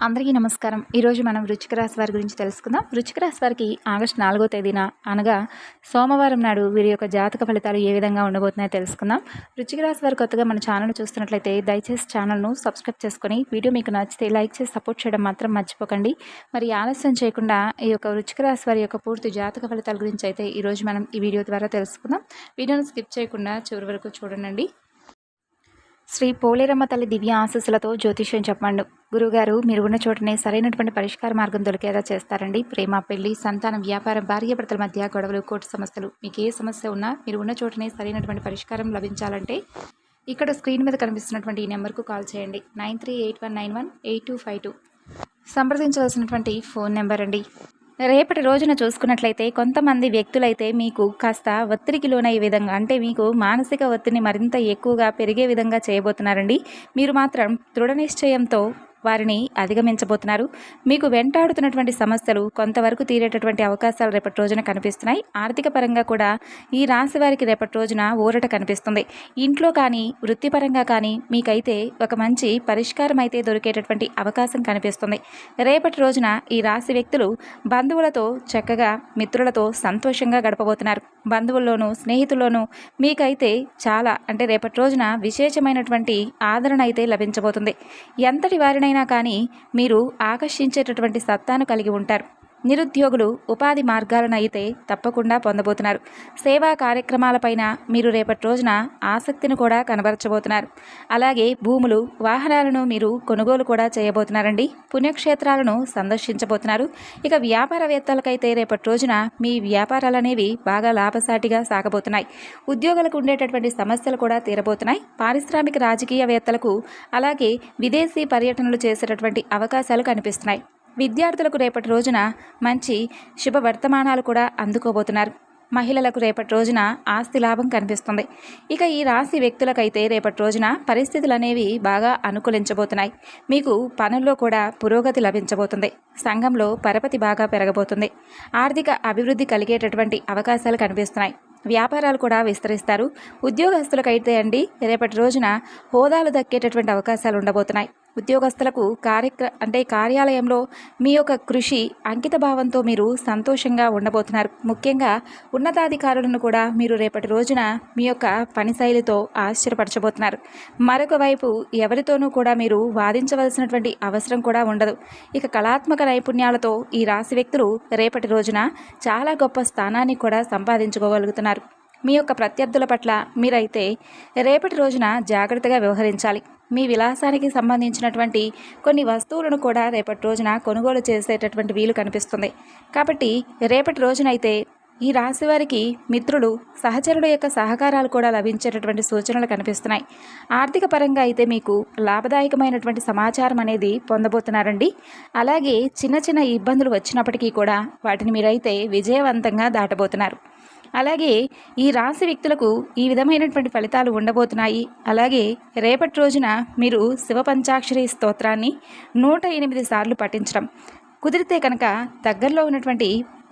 అందరికీ నమస్కారం. ఈరోజు మనం వృశ్చిక రాశి వారి గురించి తెలుసుకుందాం. వృశ్చిక రాశి వారికి ఆగస్టు 4వ తేదీన అనగా సోమవారం నాడు వీరి యొక్క జాతక ఫలితాలు ఏ విధంగా ఉండబోతున్నాయో తెలుసుకుందాం. వృశ్చిక రాశి వారు కొత్తగా మన ఛానల్ చూస్తున్నట్లయితే దయచేసి ఛానల్ను సబ్స్క్రైబ్ చేసుకొని వీడియో మీకు నచ్చితే లైక్ చేసి సపోర్ట్ చేయడం మాత్రం మర్చిపోకండి. మరి ఆలస్యం చేయకుండా ఈ యొక్క వృశ్చిక రాశి వారి యొక్క పూర్తి జాతక ఫలితాల గురించి అయితే ఈరోజు మనం ఈ వీడియో ద్వారా తెలుసుకుందాం. వీడియోను స్కిప్ చేయకుండా చివరి వరకు చూడండి. శ్రీ పోలేరమ్మ తల్లి దివ్య ఆశీస్సులతో జ్యోతిష్యం చెప్పండు. గురుగారు, మీరు ఉన్న చోటనే సరైనటువంటి పరిష్కార మార్గం దొరికేలా చేస్తారండి. ప్రేమ, పెళ్లి, సంతానం, వ్యాపారం, భార్యాభర్తల మధ్య గొడవలు, కోర్టు సమస్యలు, మీకు ఏ సమస్య ఉన్నా మీరు ఉన్న చోటనే సరైనటువంటి పరిష్కారం లభించాలంటే ఇక్కడ స్క్రీన్ మీద కనిపిస్తున్నటువంటి ఈ నెంబర్కు కాల్ చేయండి. 9381918252 సంప్రదించవలసినటువంటి ఫోన్ నెంబర్ అండి. రేపటి రోజున చూసుకున్నట్లయితే కొంతమంది వ్యక్తులైతే మీకు కాస్త ఒత్తిడికి లోనయ్యే విధంగా, అంటే మీకు మానసిక ఒత్తిడిని మరింత ఎక్కువగా పెరిగే విధంగా చేయబోతున్నారండి. మీరు మాత్రం దృఢ నిశ్చయంతో వారిని అధిగమించబోతున్నారు. మీకు వెంటాడుతున్నటువంటి సమస్యలు కొంతవరకు తీరేటటువంటి అవకాశాలు రేపటి రోజున కనిపిస్తున్నాయి. ఆర్థిక పరంగా కూడా ఈ రాశి వారికి రేపటి రోజున ఊరట కనిపిస్తుంది. ఇంట్లో కానీ వృత్తిపరంగా కానీ మీకైతే ఒక మంచి పరిష్కారం అయితే దొరికేటటువంటి అవకాశం కనిపిస్తుంది. రేపటి రోజున ఈ రాశి వ్యక్తులు బంధువులతో చక్కగా, మిత్రులతో సంతోషంగా గడపబోతున్నారు. బంధువుల్లోనూ స్నేహితుల్లోనూ మీకైతే చాలా, అంటే రేపటి రోజున విశేషమైనటువంటి ఆదరణ అయితే లభించబోతుంది. ఎంతటి వారినైనా కానీ మీరు ఆకర్షించేటటువంటి సత్తాను కలిగి ఉంటారు. నిరుద్యోగులు ఉపాధి మార్గాలను అయితే తప్పకుండా పొందబోతున్నారు. సేవా కార్యక్రమాలపైన మీరు రేపటి రోజున ఆసక్తిని కూడా కనబరచబోతున్నారు. అలాగే భూములు, వాహనాలను మీరు కొనుగోలు కూడా చేయబోతున్నారండి. పుణ్యక్షేత్రాలను సందర్శించబోతున్నారు. ఇక వ్యాపారవేత్తలకైతే రేపటి రోజున మీ వ్యాపారాలు అనేవి బాగా లాభసాటిగా సాగబోతున్నాయి. ఉద్యోగులకు ఉండేటటువంటి సమస్యలు కూడా తీరబోతున్నాయి. పారిశ్రామిక రాజకీయవేత్తలకు అలాగే విదేశీ పర్యటనలు చేసేటటువంటి అవకాశాలు కనిపిస్తున్నాయి. విద్యార్థులకు రేపటి రోజున మంచి శుభవర్తమానాలు కూడా అందుకోబోతున్నారు. మహిళలకు రేపటి రోజున ఆస్తి లాభం కనిపిస్తుంది. ఇక ఈ రాశి వ్యక్తులకైతే రేపటి రోజున పరిస్థితులు అనేవి బాగా అనుకూలించబోతున్నాయి. మీకు పనుల్లో కూడా పురోగతి లభించబోతుంది. సంఘంలో పరపతి బాగా పెరగబోతుంది. ఆర్థిక అభివృద్ధి కలిగేటటువంటి అవకాశాలు కనిపిస్తున్నాయి. వ్యాపారాలు కూడా విస్తరిస్తారు. ఉద్యోగస్తులకైతే అండి రేపటి రోజున హోదాలు దక్కేటటువంటి అవకాశాలు ఉండబోతున్నాయి. ఉద్యోగస్తులకు కార్యాలయంలో మీ యొక్క కృషి, అంకిత భావంతో మీరు సంతోషంగా ఉండబోతున్నారు. ముఖ్యంగా ఉన్నతాధికారులను కూడా మీరు రేపటి రోజున మీ యొక్క పని శైలితో ఆశ్చర్యపరచబోతున్నారు. మరొక వైపు ఎవరితోనూ కూడా మీరు వాదించవలసినటువంటి అవసరం కూడా ఉండదు. ఇక కళాత్మక నైపుణ్యాలతో ఈ రాశి వ్యక్తులు రేపటి రోజున చాలా గొప్ప స్థానాన్ని కూడా సంపాదించుకోగలుగుతున్నారు. మీ యొక్క ప్రత్యర్థుల పట్ల మీరైతే రేపటి రోజున జాగ్రత్తగా వ్యవహరించాలి. మీ విలాసానికి సంబంధించినటువంటి కొన్ని వస్తువులను కూడా రేపటి రోజున కొనుగోలు చేసేటటువంటి వీలు కనిపిస్తుంది. కాబట్టి రేపటి రోజునైతే ఈ రాశి వారికి మిత్రులు, సహచరుల యొక్క సహకారాలు కూడా లభించేటటువంటి సూచనలు కనిపిస్తున్నాయి. ఆర్థిక పరంగా అయితే మీకు లాభదాయకమైనటువంటి సమాచారం అనేది పొందబోతున్నారండి. అలాగే చిన్న చిన్న ఇబ్బందులు వచ్చినప్పటికీ కూడా వాటిని మీరైతే విజయవంతంగా దాటబోతున్నారు. అలాగే ఈ రాశి వ్యక్తులకు ఈ విధమైనటువంటి ఫలితాలు ఉండబోతున్నాయి. అలాగే రేపటి రోజున మీరు శివ పంచాక్షరి స్తోత్రాన్ని 108 సార్లు పఠించడం, కుదిరితే కనుక దగ్గరలో ఉన్నటువంటి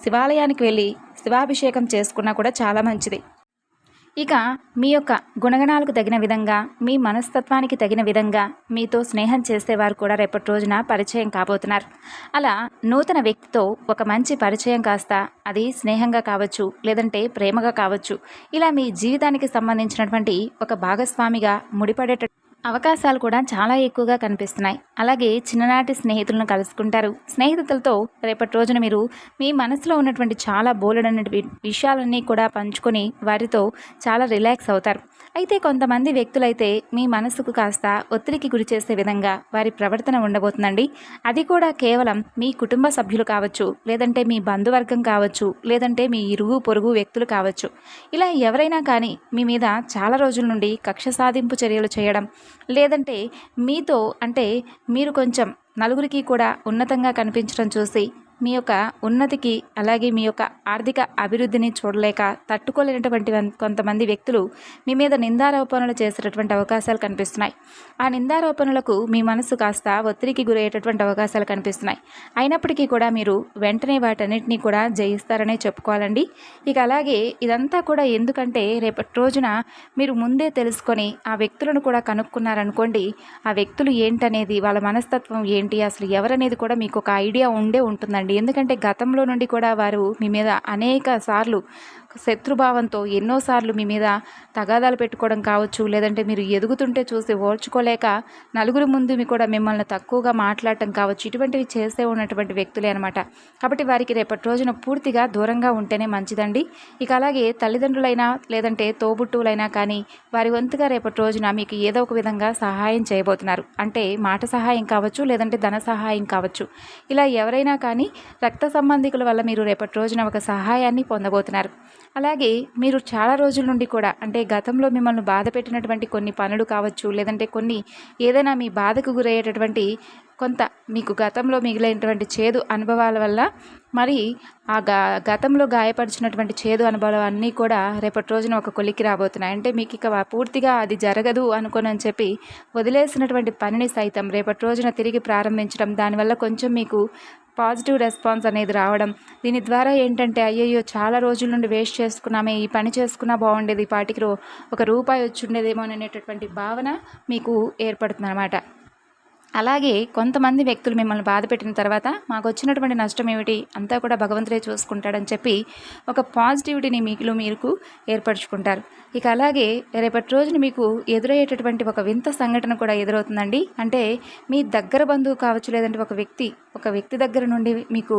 శివాలయానికి వెళ్ళి శివాభిషేకం చేసుకున్నా కూడా చాలా మంచిది. ఇక మీ యొక్క గుణగణాలకు తగిన విధంగా, మీ మనస్తత్వానికి తగిన విధంగా మీతో స్నేహం చేసేవారు కూడా రేపటి రోజున పరిచయం కాబోతున్నారు. అలా నూతన వ్యక్తితో ఒక మంచి పరిచయం కాస్త అది స్నేహంగా కావచ్చు, లేదంటే ప్రేమగా కావచ్చు, ఇలా మీ జీవితానికి సంబంధించినటువంటి ఒక భాగస్వామిగా ముడిపడేట అవకాశాలు కూడా చాలా ఎక్కువగా కనిపిస్తున్నాయి. అలాగే చిన్ననాటి స్నేహితులను కలుసుకుంటారు. స్నేహితులతో రేపటి రోజున మీరు మీ మనసులో ఉన్నటువంటి చాలా బోలెడైన విషయాలన్నీ కూడా పంచుకొని వారితో చాలా రిలాక్స్ అవుతారు. అయితే కొంతమంది వ్యక్తులైతే మీ మనసుకు కాస్త ఒత్తిడికి గురి చేసే విధంగా వారి ప్రవర్తన ఉండబోతుందండి. అది కూడా కేవలం మీ కుటుంబ సభ్యులు కావచ్చు, లేదంటే మీ బంధువర్గం కావచ్చు, లేదంటే మీ ఇరుగు పొరుగు వ్యక్తులు కావచ్చు. ఇలా ఎవరైనా కానీ మీ మీద చాలా రోజుల నుండి కక్ష సాధింపు చర్యలు చేయడం, లేదంటే మీతో, అంటే మీరు కొంచెం నలుగురికి కూడా ఉన్నతంగా కనిపించడం చూసి మీ యొక్క ఉన్నతికి అలాగే మీ యొక్క ఆర్థిక అభివృద్ధిని చూడలేక తట్టుకోలేనటువంటి కొంతమంది వ్యక్తులు మీ మీద నిందారోపణలు చేసేటటువంటి అవకాశాలు కనిపిస్తున్నాయి. ఆ నిందారోపణలకు మీ మనసు కాస్త ఒత్తిడికి గురయ్యేటటువంటి అవకాశాలు కనిపిస్తున్నాయి. అయినప్పటికీ కూడా మీరు వెంటనే వాటన్నిటినీ కూడా జయిస్తారనే చెప్పుకోవాలండి. ఇక అలాగే ఇదంతా కూడా ఎందుకంటే రేపటి రోజున మీరు ముందే తెలుసుకొని ఆ వ్యక్తులను కూడా కనుక్కున్నారనుకోండి, ఆ వ్యక్తులు ఏంటనేది, వాళ్ళ మనస్తత్వం ఏంటి, అసలు ఎవరనేది కూడా మీకు ఒక ఐడియా ఉంటుందండి. ఎందుకంటే గతంలో నుండి కూడా వారు మీ మీద అనేక సార్లు శత్రుభావంతో ఎన్నోసార్లు మీ మీద తగాదాలు పెట్టుకోవడం కావచ్చు, లేదంటే మీరు ఎదుగుతుంటే చూసి ఓర్చుకోలేక నలుగురు ముందు కూడా మిమ్మల్ని తక్కువగా మాట్లాడటం కావచ్చు, ఇటువంటివి చేసే ఉన్నటువంటి వ్యక్తులే అనమాట. కాబట్టి వారికి రేపటి రోజున పూర్తిగా దూరంగా ఉంటేనే మంచిదండి. ఇక అలాగే తల్లిదండ్రులైనా లేదంటే తోబుట్టువులైనా కానీ వారి వంతుగా రేపటి రోజున మీకు ఏదో ఒక విధంగా సహాయం చేయబోతున్నారు. అంటే మాట సహాయం కావచ్చు, లేదంటే ధన సహాయం కావచ్చు. ఇలా ఎవరైనా కానీ రక్త సంబంధికుల వల్ల మీరు రేపటి రోజున ఒక సహాయాన్ని పొందబోతున్నారు. అలాగే మీరు చాలా రోజుల నుండి కూడా అంటే గతంలో మిమ్మల్ని బాధ పెట్టినటువంటి కొన్ని పనులు కావచ్చు, లేదంటే కొన్ని ఏదైనా మీ బాధకు గురయ్యేటటువంటి కొంత మీకు గతంలో మిగిలినటువంటి చేదు అనుభవాల వల్ల మరి ఆ గతంలో గాయపరిచినటువంటి చేదు అనుభవాలు అన్నీ కూడా రేపటి రోజున ఒక కొలిక్కి రాబోతున్నాయి. అంటే మీకు ఇక పూర్తిగా అది జరగదు అనుకోనని చెప్పి వదిలేసినటువంటి పనిని సైతం రేపటి రోజున తిరిగి ప్రారంభించడం, దానివల్ల కొంచెం మీకు పాజిటివ్ రెస్పాన్స్ అనేది రావడం, దీని ద్వారా ఏంటంటే అయ్యయ్యో చాలా రోజుల నుండి వేస్ట్ చేసుకున్నామే, ఈ పని చేసుకున్నా బాగుండేది, ఈ పాటికి ఒక రూపాయి వచ్చి ఉండేదేమో అనేటటువంటి భావన మీకు ఏర్పడుతుంది అన్నమాట. అలాగే కొంతమంది వ్యక్తులు మిమ్మల్ని బాధ పెట్టిన తర్వాత మాకు వచ్చినటువంటి నష్టం ఏమిటి, అంతా కూడా భగవంతుడే చూసుకుంటాడని చెప్పి ఒక పాజిటివిటీని మీకు ఏర్పరచుకుంటారు. ఇక అలాగే రేపటి రోజున మీకు ఎదురయ్యేటటువంటి ఒక వింత సంఘటన కూడా ఎదురవుతుందండి. అంటే మీ దగ్గర బంధువు కావచ్చు, లేదంటే ఒక వ్యక్తి దగ్గర నుండి మీకు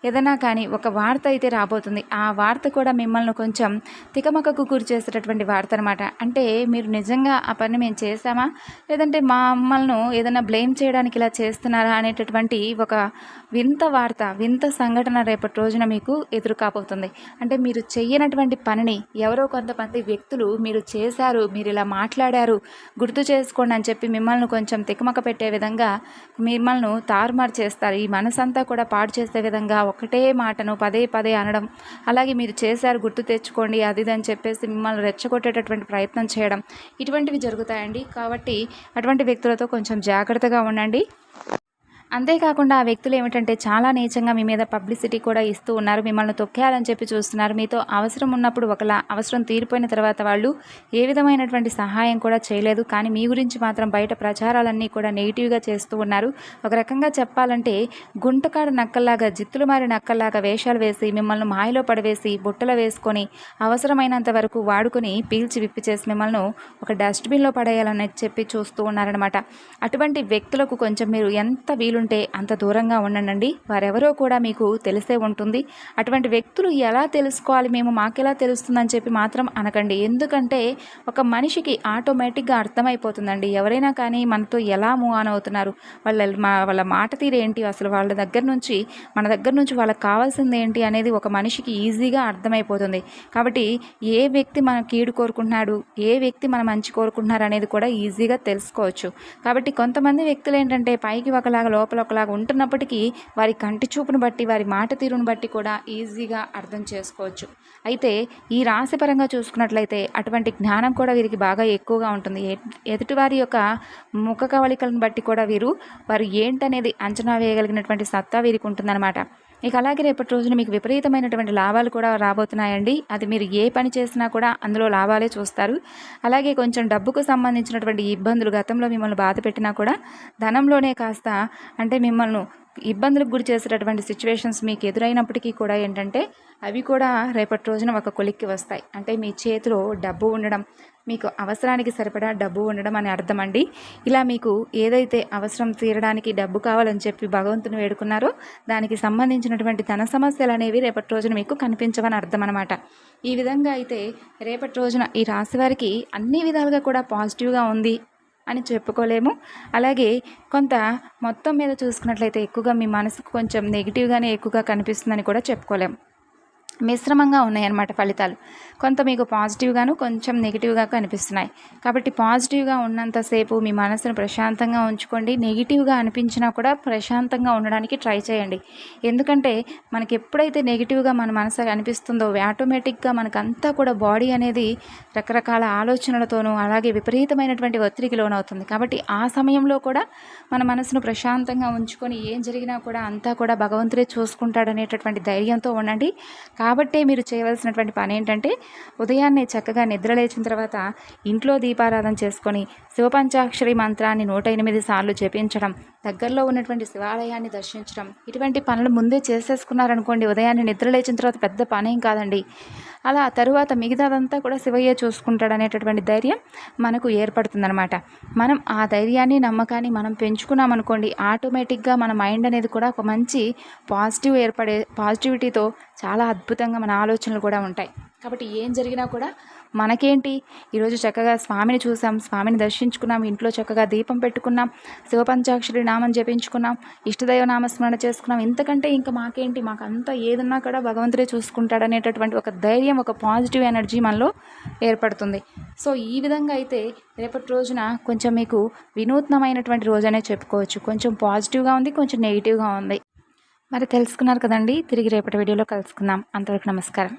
ఏదైనా కానీ ఒక వార్త అయితే రాబోతుంది. ఆ వార్త కూడా మిమ్మల్ని కొంచెం తికమకకు గురి చేసేటటువంటి వార్త అనమాట. అంటే మీరు నిజంగా ఆ పని మేము చేశామా, లేదంటే మమ్మల్ని ఏదైనా బ్లేమ్ చేయడానికి ఇలా చేస్తున్నారా అనేటటువంటి ఒక వింత వార్త, వింత సంఘటన రేపటి రోజున మీకు ఎదురు కాబోతుంది. అంటే మీరు చెయ్యనటువంటి పనిని ఎవరో కొంతమంది వ్యక్తులు మీరు చేశారు, మీరు ఇలా మాట్లాడారు, గుర్తు చేసుకోండి అని చెప్పి మిమ్మల్ని కొంచెం తికమక పెట్టే విధంగా మిమ్మల్ని తారుమారు చేస్తారు. ఈ మనసంతా కూడా పాడు చేసే విధంగా ఒకటే మాటను పదే పదే అనడం, అలాగే మీరు చేశారు గుర్తు తెచ్చుకోండి అది అని చెప్పేసి మిమ్మల్ని రెచ్చగొట్టేటటువంటి ప్రయత్నం చేయడం, ఇటువంటివి జరుగుతాయండి. కాబట్టి అటువంటి వ్యక్తులతో కొంచెం జాగ్రత్తగా ఉండండి. అంతేకాకుండా ఆ వ్యక్తులు ఏమిటంటే చాలా నీచంగా మీ మీద పబ్లిసిటీ కూడా ఇస్తూ ఉన్నారు, మిమ్మల్ని తొక్కేయాలని చెప్పి చూస్తున్నారు. మీతో అవసరం ఉన్నప్పుడు ఒకలా, అవసరం తీరిపోయిన తర్వాత వాళ్ళు ఏ విధమైనటువంటి సహాయం కూడా చేయలేదు. కానీ మీ గురించి మాత్రం బయట ప్రచారాలన్నీ కూడా నెగిటివ్గా చేస్తూ ఉన్నారు. ఒక రకంగా చెప్పాలంటే గుంటకాడ నక్కల్లాగా, జిత్తులు మారి నక్కల్లాగా వేషాలు వేసి మిమ్మల్ని మాయలో పడవేసి బుట్టలో వేసుకొని అవసరమైనంత వరకు వాడుకొని పీల్చి విప్పి చేసి మిమ్మల్ని ఒక డస్ట్బిన్లో పడేయాలని చెప్పి చూస్తూ ఉన్నారనమాట. అటువంటి వ్యక్తులకు కొంచెం మీరు ఎంత వీలుంటే అంత దూరంగా ఉండండి. వారెవరో కూడా మీకు తెలిసే ఉంటుంది. అటువంటి వ్యక్తులు ఎలా తెలుసుకోవాలి, మాకెలా తెలుస్తుందని చెప్పి మాత్రం అనకండి. ఎందుకంటే ఒక మనిషికి ఆటోమేటిక్గా అర్థమైపోతుందండి ఎవరైనా కానీ మనతో ఎలా మూవ్ ఆన్ అవుతున్నారు, వాళ్ళ మాట తీరేంటి, అసలు వాళ్ళ దగ్గర నుంచి మన దగ్గర నుంచి వాళ్ళకి కావాల్సింది ఏంటి అనేది ఒక మనిషికి ఈజీగా అర్థమైపోతుంది. కాబట్టి ఏ వ్యక్తి మన కీడు కోరుకుంటున్నాడు, ఏ వ్యక్తి మన మంచి కోరుకుంటున్నారు అనేది కూడా ఈజీగా తెలుసుకోవచ్చు. కాబట్టి కొంతమంది వ్యక్తులు ఏంటంటే పైకి ఒకలాగా లోపల ఒకలాగా ఉంటున్నప్పటికీ వారి కంటి చూపును బట్టి, వారి మాట తీరును బట్టి కూడా ఈజీగా అర్థం చేసుకోవచ్చు. అయితే ఈ రాశిపరంగా చూసుకున్నట్లయితే అటువంటి జ్ఞానం కూడా వీరికి బాగా ఎక్కువగా ఉంటుంది. ఎదుటివారి యొక్క ముఖ కవళికలను బట్టి కూడా వారు ఏంటనేది అంచనా వేయగలిగినటువంటి సత్తా వీరికి ఉంటుందన్నమాట. ఇక అలాగే రేపటి రోజున మీకు విపరీతమైనటువంటి లాభాలు కూడా రాబోతున్నాయండి. అది మీరు ఏ పని చేసినా కూడా అందులో లాభాలే చూస్తారు. అలాగే కొంచెం డబ్బుకు సంబంధించినటువంటి ఇబ్బందులు గతంలో మిమ్మల్ని బాధ పెట్టినా కూడా ధనంలోనే కాస్త అంటే మిమ్మల్ని ఇబ్బందులకు గురి చేసేటటువంటి సిచ్యువేషన్స్ మీకు ఎదురైనప్పటికీ కూడా ఏంటంటే అవి కూడా రేపటి రోజున ఒక కొలిక్కి వస్తాయి. అంటే మీ చేతిలో డబ్బు ఉండడం, మీకు అవసరానికి సరిపడా డబ్బు ఉండడం అని అర్థం అండి. ఇలా మీకు ఏదైతే అవసరం తీరడానికి డబ్బు కావాలని చెప్పి భగవంతుని వేడుకున్నారో దానికి సంబంధించినటువంటి ధన సమస్యలు అనేవి రేపటి రోజున మీకు కనిపించవని అర్థం అనమాట. ఈ విధంగా అయితే రేపటి రోజున ఈ రాశి వారికి అన్ని విధాలుగా కూడా పాజిటివ్గా ఉంది అని చెప్పుకోలేము. అలాగే కొంత మొత్తం మీద చూసుకున్నట్లయితే ఎక్కువగా మీ మనసుకు కొంచెం నెగిటివ్గానే ఎక్కువగా కనిపిస్తుందని కూడా చెప్పుకోలేము. మిశ్రమంగా ఉన్నాయన్నమాట ఫలితాలు. కొంత మీకు పాజిటివ్గాను, కొంచెం నెగిటివ్గా కనిపిస్తున్నాయి. కాబట్టి పాజిటివ్గా ఉన్నంతసేపు మీ మనసును ప్రశాంతంగా ఉంచుకోండి. నెగిటివ్గా అనిపించినా కూడా ప్రశాంతంగా ఉండడానికి ట్రై చేయండి. ఎందుకంటే మనకి ఎప్పుడైతే నెగిటివ్గా మన మనసు అనిపిస్తుందో ఆటోమేటిక్గా మనకంతా కూడా బాడీ అనేది రకరకాల ఆలోచనలతోనూ అలాగే విపరీతమైనటువంటి ఒత్తిడికి లోనవుతుంది. కాబట్టి ఆ సమయంలో కూడా మన మనసును ప్రశాంతంగా ఉంచుకొని ఏం జరిగినా కూడా అంతా కూడా భగవంతుడే చూసుకుంటాడనేటటువంటి ధైర్యంతో ఉండండి. కాబట్టే మీరు చేయవలసినటువంటి పని ఏంటంటే ఉదయాన్నే చక్కగా నిద్ర లేచిన తర్వాత ఇంట్లో దీపారాధన చేసుకొని శివపంచాక్షరి మంత్రాన్ని 108 సార్లు జపించడం, దగ్గరలో ఉన్నటువంటి శివాలయాన్ని దర్శించడం, ఇటువంటి పనులు ముందే చేసేసుకున్నారనుకోండి, ఉదయాన్నే నిద్ర లేచిన తర్వాత పెద్ద పనేం కాదండి. అలా తరువాత మిగతాదంతా కూడా శివయ్య చూసుకుంటాడనేటటువంటి ధైర్యం మనకు ఏర్పడుతుందన్నమాట. మనం ఆ ధైర్యాన్ని నమ్మకాన్ని మనం పెంచుకున్నామనుకోండి, ఆటోమేటిక్గా మన మైండ్ అనేది కూడా ఒక మంచి పాజిటివిటీతో చాలా అద్భుతంగా మన ఆలోచనలు కూడా ఉంటాయి. కాబట్టి ఏం జరిగినా కూడా మనకేంటి, ఈరోజు చక్కగా స్వామిని చూసాం, స్వామిని దర్శించుకున్నాం, ఇంట్లో చక్కగా దీపం పెట్టుకున్నాం, శివపంచాక్షరి నామం జపించుకున్నాం, ఇష్టదైవ నామస్మరణ చేసుకున్నాం. ఇంతకంటే ఇంకా మాకేంటి, మాకంతా ఏదన్నా కూడా భగవంతుడే చూసుకుంటాడనేటటువంటి ఒక ధైర్యం, ఒక పాజిటివ్ ఎనర్జీ మనలో ఏర్పడుతుంది. సో ఈ విధంగా అయితే రేపటి రోజున కొంచెం మీకు వినూత్నమైనటువంటి రోజనే చెప్పుకోవచ్చు. కొంచెం పాజిటివ్గా ఉంది, కొంచెం నెగిటివ్గా ఉంది. మరి తెలుసుకున్నారు కదండి. తిరిగి రేపటి వీడియోలో కలుసుకుందాం. అంతవరకు నమస్కారం.